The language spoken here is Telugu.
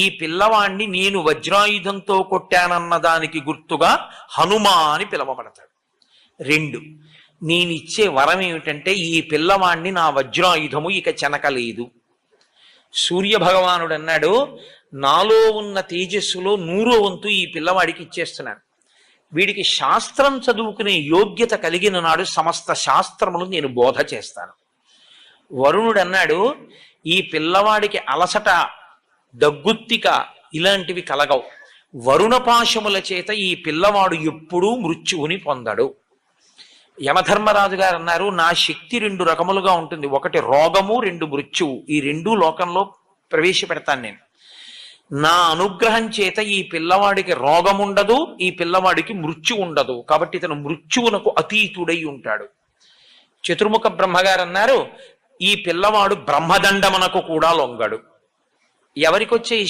ఈ పిల్లవాణ్ణి నేను వజ్రాయుధంతో కొట్టానన్న దానికి గుర్తుగా హనుమా అని పిలవబడతాడు. 2, నేనిచ్చే వరం ఏమిటంటే ఈ పిల్లవాణ్ణి నా వజ్రాయుధము ఇక చెనకలేదు. సూర్య భగవానుడు అన్నాడు, నాలో ఉన్న తేజస్సులో 100వ వంతు ఈ పిల్లవాడికి ఇచ్చేస్తున్నాను. వీడికి శాస్త్రం చదువుకునే యోగ్యత కలిగిన నాడు సమస్త శాస్త్రములు నేను బోధ చేస్తాను. వరుణుడు అన్నాడు, ఈ పిల్లవాడికి అలసట, దగ్గుత్తిక ఇలాంటివి కలగవు. వరుణపాశముల చేత ఈ పిల్లవాడు ఎప్పుడూ మృత్యువుని పొందడు. యమధర్మరాజు గారు అన్నారు, నా శక్తి 2 రకములుగా ఉంటుంది. 1 రోగము, 2 మృత్యువు. ఈ 2 లోకంలో ప్రవేశపెడతాను నేను. నా అనుగ్రహం చేత ఈ పిల్లవాడికి రోగముండదు, ఈ పిల్లవాడికి మృత్యు ఉండదు. కాబట్టి ఇతను మృత్యువునకు అతీతుడై ఉంటాడు. చతుర్ముఖ బ్రహ్మగారు అన్నారు, ఈ పిల్లవాడు బ్రహ్మదండమునకు కూడా లొంగడు. ఎవరికొచ్చే ఈ